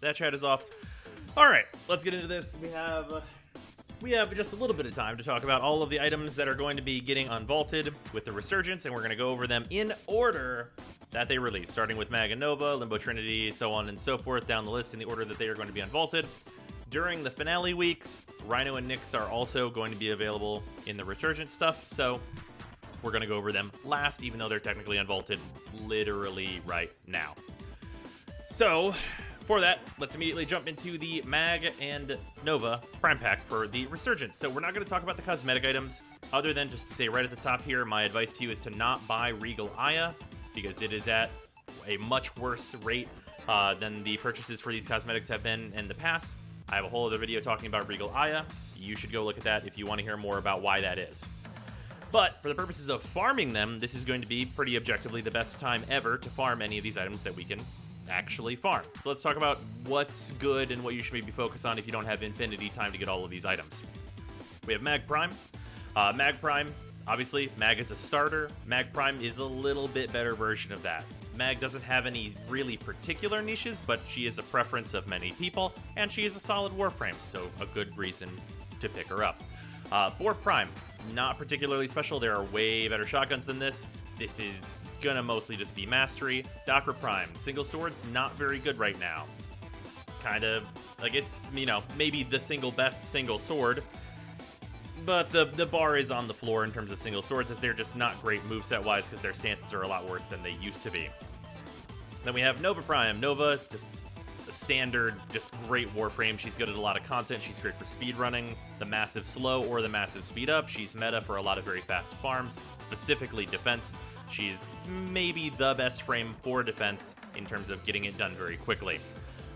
that chat is off. All right, let's get into this. We have just a little bit of time to talk about all of the items that are going to be getting unvaulted with the Resurgence, and we're going to go over them in order that they release, starting with Mag and Nova, Limbo Trinity, so on and so forth, down the list in the order that they are going to be unvaulted. During the finale weeks, Rhino and Nyx are also going to be available in the Resurgence stuff, so we're going to go over them last, even though they're technically unvaulted literally right now. So, for that, let's immediately jump into the Mag and Nova Prime Pack for the Resurgence. So we're not going to talk about the cosmetic items, other than just to say right at the top here, my advice to you is to not buy Regal Aya, because it is at a much worse rate than the purchases for these cosmetics have been in the past. I have a whole other video talking about Regal Aya. You should go look at that if you want to hear more about why that is. But for the purposes of farming them, this is going to be pretty objectively the best time ever to farm any of these items that we can actually farm. So let's talk about what's good and what you should maybe focus on if you don't have infinity time to get all of these items. We have Mag Prime. Mag Prime, obviously, Mag is a starter. Mag Prime is a little bit better version of that. Mag doesn't have any really particular niches, but she is a preference of many people, and she is a solid Warframe, so a good reason to pick her up. Prime, not particularly special. There are way better shotguns than this. This is gonna mostly just be mastery. Jagger Prime, single swords, not very good right now. Kind of, like it's, maybe the single best single sword, but the bar is on the floor in terms of single swords, as they're just not great moveset-wise because their stances are a lot worse than they used to be. Then we have Nova Prime. Nova, just a standard, just great Warframe. She's good at a lot of content. She's great for speedrunning, the massive slow or the massive speed up. She's meta for a lot of very fast farms, specifically defense. She's maybe the best frame for defense in terms of getting it done very quickly.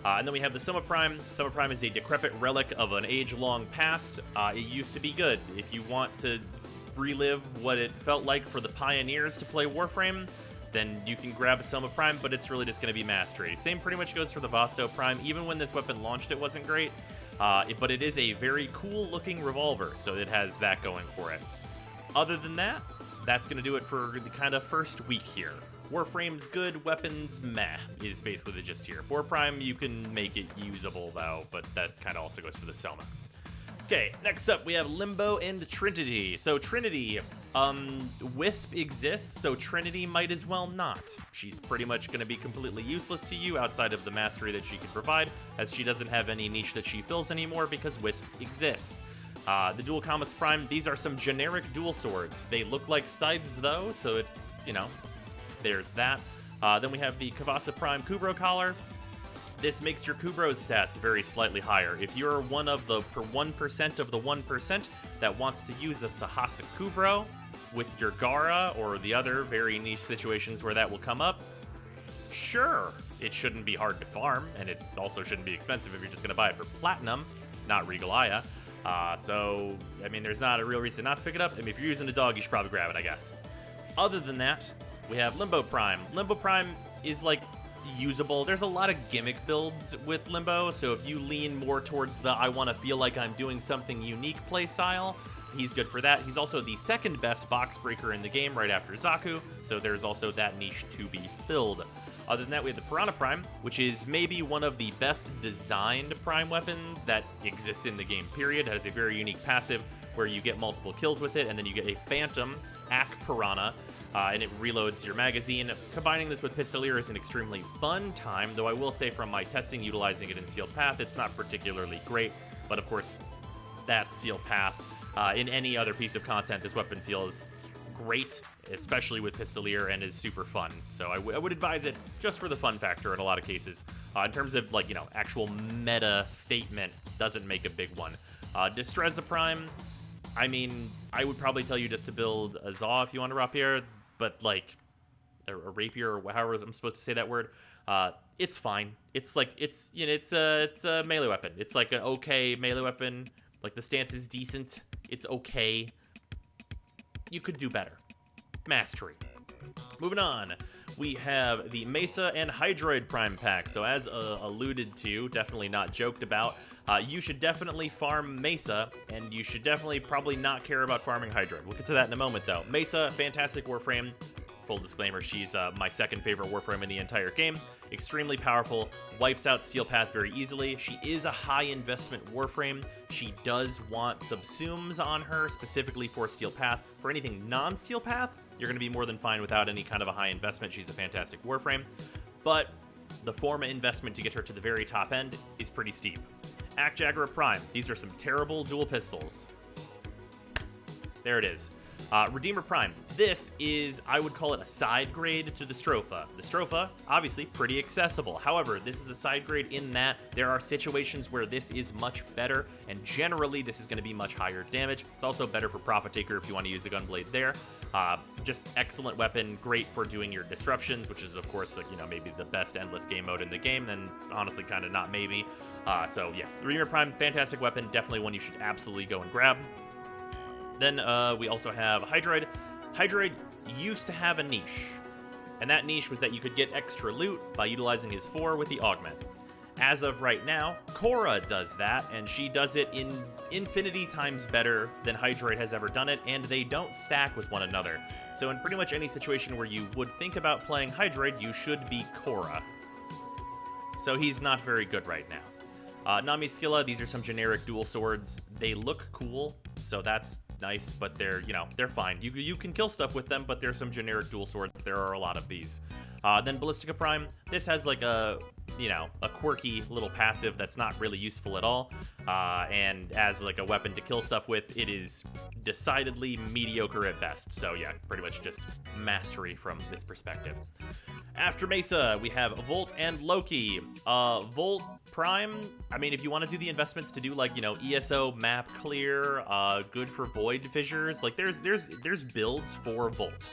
And then we have the Soma Prime. Soma Prime is a decrepit relic of an age-long past. It used to be good. If you want to relive what it felt like for the pioneers to play Warframe, then you can grab a Soma Prime, but it's really just going to be mastery. Same pretty much goes for the Vectus Prime. Even when this weapon launched, it wasn't great, but it is a very cool-looking revolver, so it has that going for it. Other than that, that's going to do it for the kind of first week here. Warframe's good, weapons meh, is basically the gist here. Prime, you can make it usable, though, but that kind of also goes for the Soma. Okay, next up, we have Limbo and Trinity. So Trinity, Wisp exists, so Trinity might as well not. She's pretty much going to be completely useless to you outside of the mastery that she can provide, as she doesn't have any niche that she fills anymore because Wisp exists. The Dual Comus Prime, these are some generic dual swords. They look like scythes, though, so it, there's that. Then we have the Kavasa Prime Kubro Collar. This makes your Kubro's stats very slightly higher. If you're one of the 1% of the 1% that wants to use a Sahasa Kubro with your Gara or the other very niche situations where that will come up, sure, it shouldn't be hard to farm, and it also shouldn't be expensive if you're just going to buy it for Platinum, not Regal Aya. So, there's not a real reason not to pick it up. If you're using a dog, you should probably grab it, I guess. Other than that, we have Limbo Prime. Limbo Prime is, usable. There's a lot of gimmick builds with Limbo, so if you lean more towards the I want to feel like I'm doing something unique playstyle, he's good for that. He's also the second best box breaker in the game right after Zaku, so there's also that niche to be filled. Other than that, we have the Piranha Prime, which is maybe one of the best designed Prime weapons that exists in the game, period. It has a very unique passive where you get multiple kills with it, and then you get a Phantom Ak Piranha, and it reloads your magazine. Combining this with Pistolier is an extremely fun time, though I will say from my testing utilizing it in Sealed Path, it's not particularly great, but of course, that's Sealed Path. In any other piece of content, this weapon feels great, especially with Pistolier, and is super fun. So I would advise it just for the fun factor in a lot of cases. In terms of, actual meta statement, doesn't make a big one. Distreza Prime, I would probably tell you just to build a Zaw if you want a rapier, but a rapier, or however I'm supposed to say that word, it's fine. It's a melee weapon. It's an okay melee weapon. The stance is decent. It's okay. You could do better. Mastery. Moving on, we have the Mesa and Hydroid Prime pack. So as alluded to, definitely not joked about, you should definitely farm Mesa, and you should definitely probably not care about farming Hydroid. We'll get to that in a moment, though. Mesa, fantastic Warframe full disclaimer, she's my second favorite Warframe in the entire game. Extremely powerful, wipes out Steel Path very easily. She is a high investment Warframe. She does want subsumes on her, specifically for Steel Path. For anything non-Steel Path, you're going to be more than fine without any kind of a high investment. She's a fantastic Warframe. But the Forma investment to get her to the very top end is pretty steep. Jagger Prime. These are some terrible dual pistols. There it is. Redeemer Prime. This is, I would call it a side grade to the Stropha. The Stropha, obviously, pretty accessible. However, this is a side grade in that there are situations where this is much better, and generally this is going to be much higher damage. It's also better for Profit Taker if you want to use the Gunblade there. Just excellent weapon, great for doing your disruptions, which is, of course, like, you know, maybe the best endless game mode in the game, and honestly, kind of not maybe. So, yeah, Redeemer Prime, fantastic weapon, definitely one you should absolutely go and grab. Then we also have Hydride. Hydride used to have a niche, and that niche was that you could get extra loot by utilizing his 4 with the augment. As of right now, Korra does that, and she does it in infinity times better than Hydroid has ever done it, and they don't stack with one another. So in pretty much any situation where you would think about playing Hydroid, you should be Korra. So he's not very good right now. Nami Skilla, these are some generic dual swords. They look cool, so that's nice, but they're, you know, they're fine. You can kill stuff with them, but there's some generic dual swords. There are a lot of these. Then Ballistic Prime. This has like a, you know, a quirky little passive that's not really useful at all. And as like a weapon to kill stuff with, it is decidedly mediocre at best. So yeah, pretty much just mastery from this perspective. After Mesa, we have Volt and Loki. Volt Prime, I mean, if you want to do the investments to do like, you know, ESO map clear, good for void fissures, like there's builds for Volt.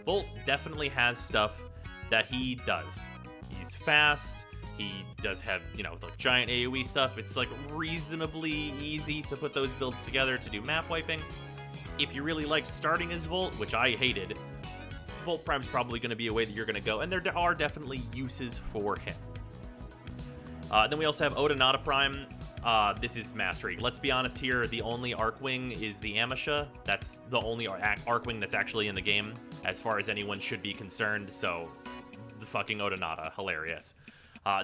Volt definitely has stuff that he does. He's fast. He does have, you know, like giant AoE stuff. It's like reasonably easy to put those builds together to do map wiping. If you really liked starting as Volt, which I hated, Volt Prime's probably going to be a way that you're going to go, and there are definitely uses for him. Then we also have Oberon Prime. This is mastery. Let's be honest here, the only Arcwing is the Amisha. That's the only Arcwing that's actually in the game, as far as anyone should be concerned, so the fucking Odenata, hilarious.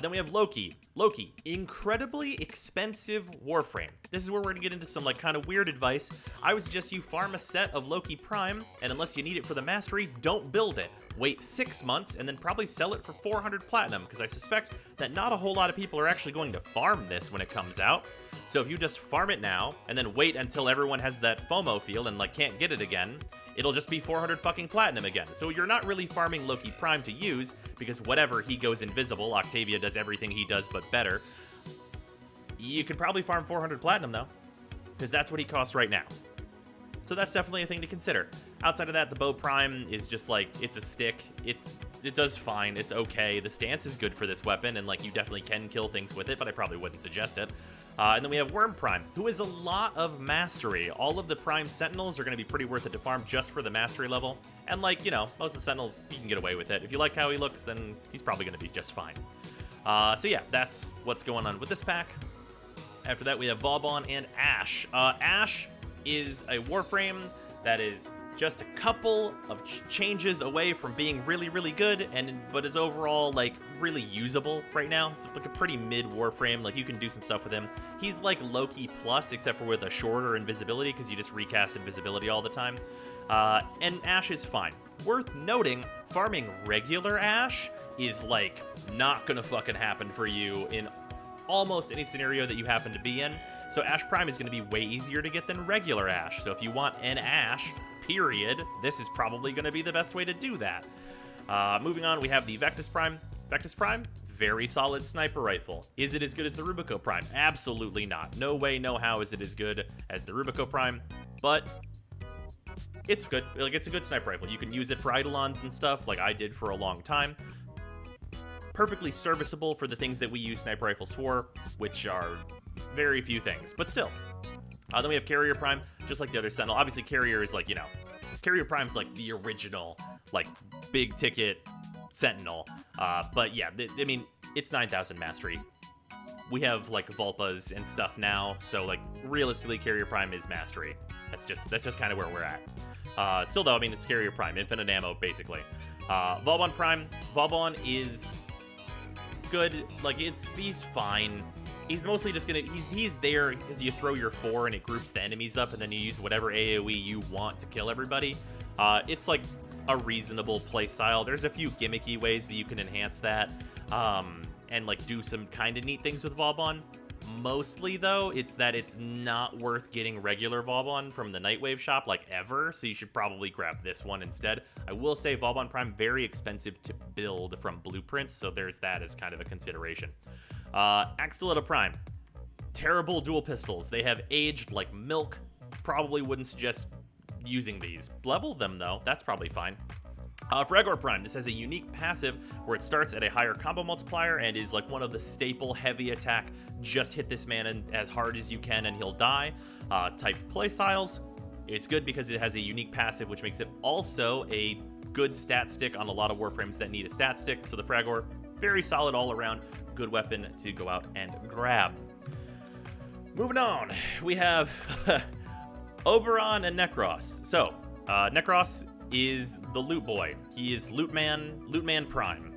Then we have Loki. Loki, incredibly expensive Warframe. This is where we're gonna get into some like kind of weird advice. I would suggest you farm a set of Loki Prime, and unless you need it for the mastery, don't build it. Wait 6 months and then probably sell it for 400 platinum, because I suspect that not a whole lot of people are actually going to farm this when it comes out. So if you just farm it now and then wait until everyone has that FOMO feel and like can't get it again, it'll just be 400 fucking platinum again. So you're not really farming Loki Prime to use, because whatever, he goes invisible. Octavia does everything he does but better. You can probably farm 400 platinum though, because that's what he costs right now. So that's definitely a thing to consider. Outside of that, the Bow Prime is just like, it's a stick. It does fine. It's okay. The stance is good for this weapon, and like you definitely can kill things with it, but I probably wouldn't suggest it. And then we have Worm Prime, who is a lot of mastery. All of the Prime Sentinels are going to be pretty worth it to farm just for the mastery level. And like, you know, most of the Sentinels, you can get away with it. If you like how he looks, then he's probably going to be just fine. So yeah, that's what's going on with this pack. After that, we have Vauban and Ashe. Ashe is a Warframe that is just a couple of changes away from being really, really good, but is overall like really usable right now. It's like a pretty mid Warframe. Like you can do some stuff with him. He's like Loki plus, except for with a shorter invisibility, because you just recast invisibility all the time. And Ashe is fine. Worth noting, farming regular Ashe is like not gonna fucking happen for you in almost any scenario that you happen to be in. So Ashe Prime is going to be way easier to get than regular Ashe. So if you want an Ashe, period, this is probably going to be the best way to do that. Moving on, we have the Vectus Prime. Vectus Prime, very solid sniper rifle. Is it as good as the Rubico Prime? Absolutely not. No way, no how is it as good as the Rubico Prime, but it's good. Like, it's a good sniper rifle. You can use it for Eidolons and stuff, like I did for a long time. Perfectly serviceable for the things that we use sniper rifles for, which are very few things, but still. Then we have Carrier Prime, just like the other Sentinel. Obviously, Carrier is like, you know, Carrier Prime's like the original, like, big ticket Sentinel. But yeah, I mean, it's 9,000 mastery. We have like Vulpas and stuff now, so like realistically, Carrier Prime is mastery. That's just kind of where we're at. Still though, I mean, it's Carrier Prime, infinite ammo basically. Vauban Prime. Vauban is good. Like, he's fine. He's mostly just gonna, he's there because you throw your 4 and it groups the enemies up, and then you use whatever AoE you want to kill everybody. It's like a reasonable playstyle. There's a few gimmicky ways that you can enhance that, and like do some kind of neat things with Vauban. Mostly, though, it's that it's not worth getting regular Vauban from the Nightwave shop, like, ever, so you should probably grab this one instead. I will say Vauban Prime, very expensive to build from blueprints, so there's that as kind of a consideration. Axolotl Prime. Terrible dual pistols. They have aged like milk. Probably wouldn't suggest using these. Level them, though. That's probably fine. Fragor Prime. This has a unique passive where it starts at a higher combo multiplier and is like one of the staple heavy attack, just hit this man as hard as you can and he'll die type playstyles. It's good because it has a unique passive, which makes it also a good stat stick on a lot of Warframes that need a stat stick. So the Fragor, very solid all around, good weapon to go out and grab. Moving on, we have Oberon and Necros. So, Necros is the loot boy. He is Loot Man Prime.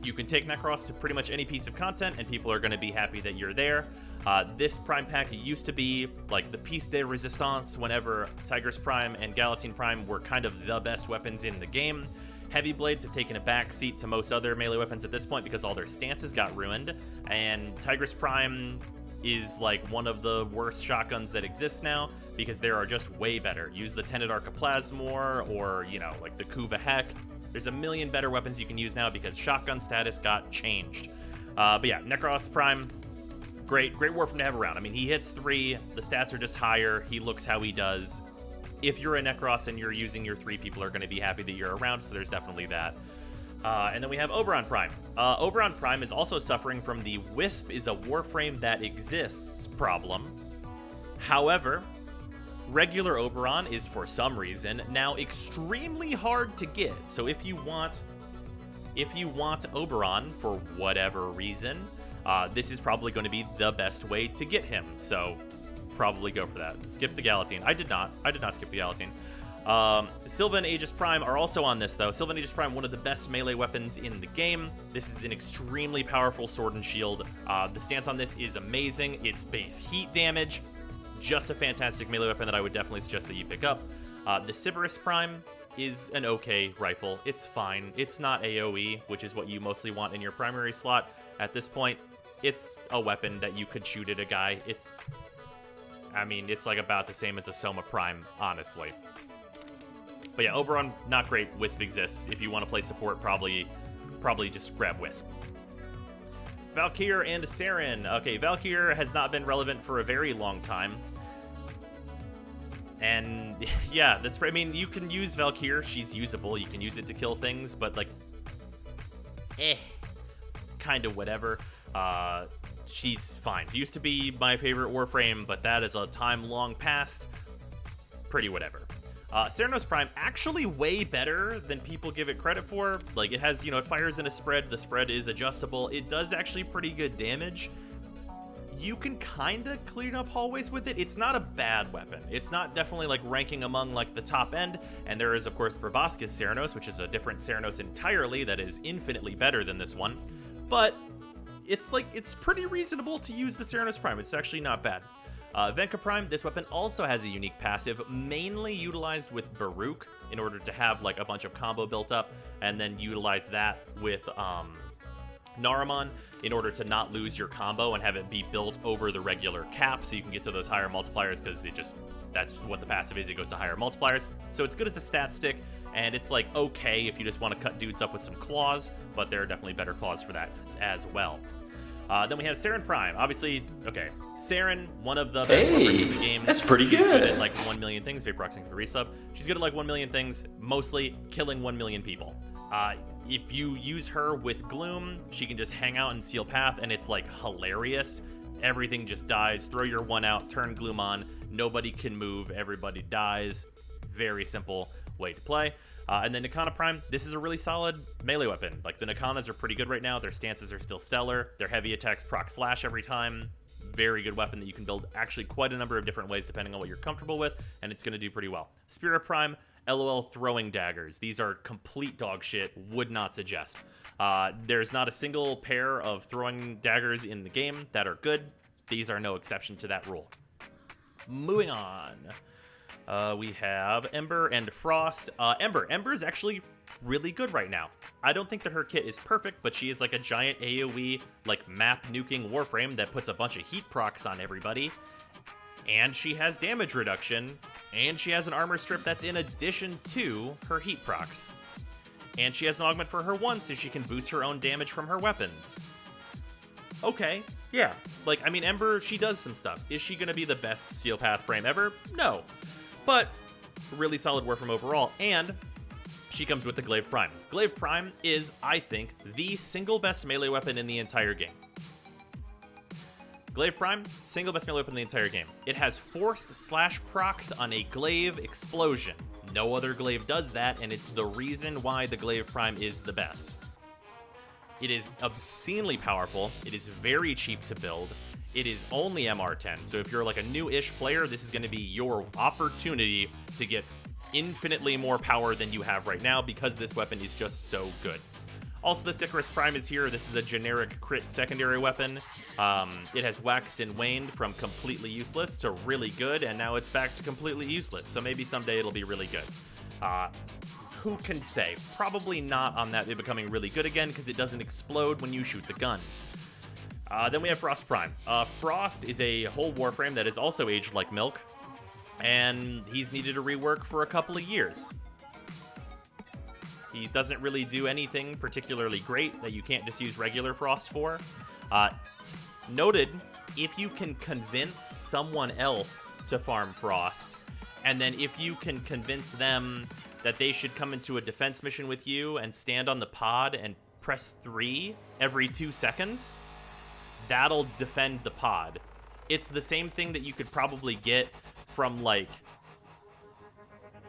You can take Necros to pretty much any piece of content, and people are going to be happy that you're there. This Prime pack used to be like the piece de resistance whenever Tigris Prime and Galatine Prime were kind of the best weapons in the game. Heavy Blades have taken a back seat to most other melee weapons at this point because all their stances got ruined, and Tigris Prime is like one of the worst shotguns that exists now because there are just way better. Use the Tenet Archiplasm more, or, you know, like the Kuva Heck. There's a million better weapons you can use now because shotgun status got changed. But yeah, Necros Prime, great Warframe to have around. I mean, he hits 3, the stats are just higher, he looks how he does. If you're a Necros and you're using your 3, people are going to be happy that you're around, so there's definitely that. And then we have Oberon Prime. Oberon Prime is also suffering from the Wisp is a Warframe that exists problem. However, regular Oberon is, for some reason, now extremely hard to get. So if you want Oberon for whatever reason, this is probably going to be the best way to get him. So probably go for that. Skip the Galatine. I did not skip the Galatine. Sylva and Aegis Prime are also on this, though. Sylva and Aegis Prime, one of the best melee weapons in the game. This is an extremely powerful sword and shield. The stance on this is amazing. It's base heat damage. Just a fantastic melee weapon that I would definitely suggest that you pick up. The Sybaris Prime is an okay rifle. It's fine. It's not AoE, which is what you mostly want in your primary slot. At this point, it's a weapon that you could shoot at a guy. It's like about the same as a Soma Prime, honestly. But yeah, Oberon, not great. Wisp exists. If you want to play support, probably just grab Wisp. Valkyr and Seren. Okay, Valkyr has not been relevant for a very long time. And yeah, I mean, you can use Valkyr. She's usable. You can use it to kill things, but like, kind of whatever. She's fine. Used to be my favorite Warframe, but that is a time long past. Pretty whatever. Serenos Prime, actually way better than people give it credit for. Like, it has, it fires in a spread. The spread is adjustable. It does actually pretty good damage. You can kind of clean up hallways with it. It's not a bad weapon. It's not definitely, like, ranking among, like, the top end. And there is, of course, Proboscis Serenos, which is a different Serenos entirely that is infinitely better than this one. But it's pretty reasonable to use the Serenos Prime. It's actually not bad. Venkaprime, this weapon also has a unique passive, mainly utilized with Baruch in order to have like a bunch of combo built up, and then utilize that with Naramon in order to not lose your combo and have it be built over the regular cap so you can get to those higher multipliers, because that's what the passive is. It goes to higher multipliers. So it's good as a stat stick, and it's like okay if you just want to cut dudes up with some claws, but there are definitely better claws for that as well. Then we have Seren Prime. Obviously, okay, Seren, one of the best weapons in the game. That's pretty She's good. good at like 1 million things. Very proxying for the resub. She's good at like 1 million things, mostly killing 1 million people. If you use her with Gloom, she can just hang out and seal path, and it's like hilarious. Everything just dies. Throw your 1 out, turn Gloom on. Nobody can move. Everybody dies. Very simple way to play. And then Nikana Prime, this is a really solid melee weapon. Like, the Nikanas are pretty good right now. Their stances are still stellar. Their heavy attacks proc slash every time. Very good weapon that you can build actually quite a number of different ways depending on what you're comfortable with, and it's going to do pretty well. Spirit Prime, LOL throwing daggers. These are complete dog shit. Would not suggest. There's not a single pair of throwing daggers in the game that are good. These are no exception to that rule. Moving on. We have Ember and Frost. Ember is actually really good right now. I don't think that her kit is perfect, but she is like a giant AoE, like map nuking Warframe that puts a bunch of heat procs on everybody. And she has damage reduction, and she has an armor strip that's in addition to her heat procs. And she has an augment for her 1, so she can boost her own damage from her weapons. Okay, yeah. Like, I mean, Ember, she does some stuff. Is she going to be the best Steel Path frame ever? No. But really solid Warframe overall, and she comes with the Glaive Prime. Glaive Prime is, I think, the single best melee weapon in the entire game. Glaive Prime, single best melee weapon in the entire game. It has forced slash procs on a Glaive explosion. No other Glaive does that, and it's the reason why the Glaive Prime is the best. It is obscenely powerful. It is very cheap to build. It is only MR10, so if you're like a new-ish player, this is going to be your opportunity to get infinitely more power than you have right now because this weapon is just so good. Also, the Sycoris Prime is here. This is a generic crit secondary weapon. It has waxed and waned from completely useless to really good, and now it's back to completely useless, so maybe someday it'll be really good. Who can say? Probably not on that it becoming really good again, because it doesn't explode when you shoot the gun. Then we have Frost Prime. Frost is a whole Warframe that is also aged like milk, and he's needed a rework for a couple of years. He doesn't really do anything particularly great that you can't just use regular Frost for. Noted, if you can convince someone else to farm Frost, and then if you can convince them that they should come into a defense mission with you and stand on the pod and press 3 every 2 seconds, that'll defend the pod. It's the same thing that you could probably get from, like,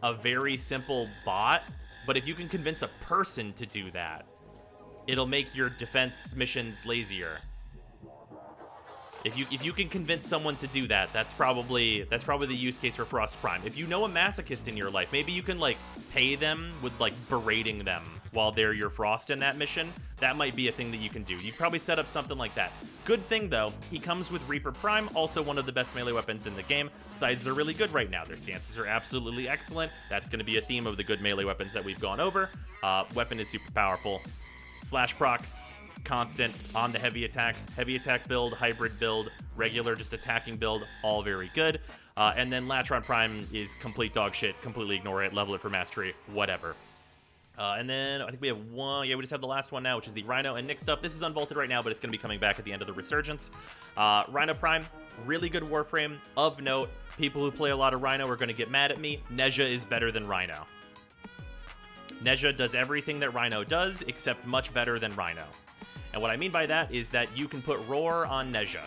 a very simple bot, but if you can convince a person to do that, it'll make your defense missions lazier. If you can convince someone to do that, that's probably the use case for Frost Prime. If you know a masochist in your life, maybe you can, like, pay them with, like, berating them while they're your Frost in that mission. That might be a thing that you can do. You'd probably set up something like that. Good thing, though, he comes with Reaper Prime, also one of the best melee weapons in the game. Sides are really good right now. Their stances are absolutely excellent. That's going to be a theme of the good melee weapons that we've gone over. Weapon is super powerful. Slash procs, constant on the heavy attacks. Heavy attack build, hybrid build, regular just attacking build, all very good. And then Latron Prime is complete dog shit. Completely ignore it. Level it for mastery. Whatever. And then I think we have one. Yeah, we just have the last one now, which is the Rhino and Nyx stuff. This is unvaulted right now, but it's going to be coming back at the end of the Resurgence. Rhino Prime, really good Warframe. Of note, people who play a lot of Rhino are going to get mad at me. Nezha is better than Rhino. Nezha does everything that Rhino does, except much better than Rhino. And what I mean by that is that you can put Roar on Nezha.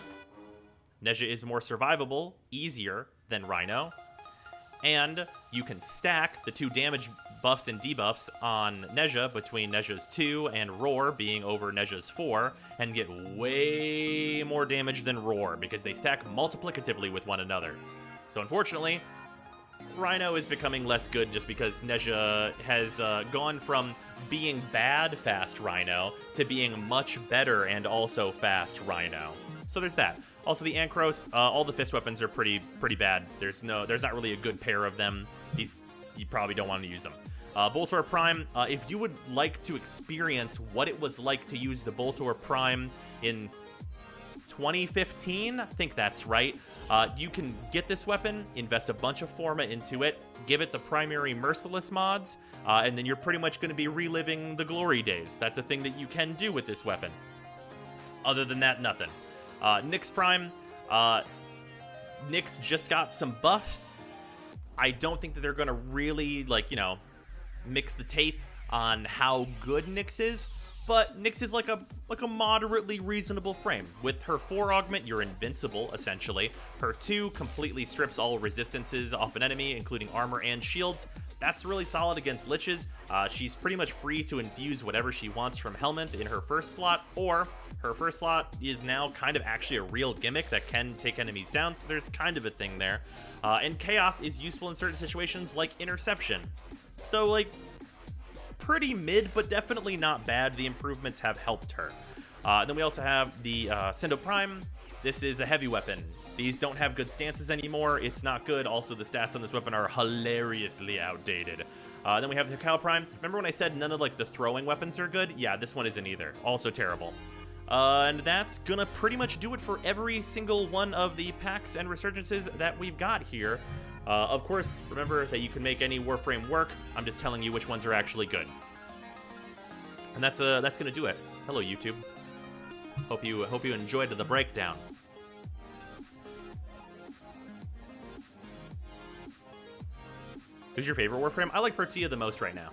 Nezha is more survivable, easier than Rhino. And you can stack the 2 damage buffs and debuffs on Nezha between Nezha's 2 and Roar being over Nezha's 4 and get way more damage than Roar because they stack multiplicatively with one another. So unfortunately, Rhino is becoming less good just because Nezha has gone from being bad fast Rhino to being much better and also fast Rhino. So there's that. Also, the Ankros, all the fist weapons are pretty bad. There's not really a good pair of them. You probably don't want to use them. Boltor Prime, if you would like to experience what it was like to use the Boltor Prime in 2015, I think that's right. You can get this weapon, invest a bunch of Forma into it, give it the primary Merciless mods, and then you're pretty much going to be reliving the glory days. That's a thing that you can do with this weapon. Other than that, nothing. Nyx Prime, Nyx just got some buffs. I don't think that they're going to really, like, you know, mix the tape on how good Nyx is, but Nyx is like a moderately reasonable frame. With her 4 augment, you're invincible, essentially. Her 2 completely strips all resistances off an enemy, including armor and shields. That's really solid against liches. She's pretty much free to infuse whatever she wants from Helminth in her first slot, or her first slot is now kind of actually a real gimmick that can take enemies down, so there's kind of a thing there. And Chaos is useful in certain situations like Interception. So, like, pretty mid, but definitely not bad. The improvements have helped her. Then we also have the Cinder Prime. This is a heavy weapon. These don't have good stances anymore. It's not good. Also, the stats on this weapon are hilariously outdated. Then we have the Cow Prime. Remember when I said none of, like, the throwing weapons are good? Yeah, this one isn't either. Also terrible. And that's gonna pretty much do it for every single one of the packs and resurgences that we've got here. Of course, remember that you can make any Warframe work. I'm just telling you which ones are actually good. And that's gonna do it. Hello, YouTube. Hope you enjoyed the breakdown. Who's your favorite Warframe? I like Pertia the most right now.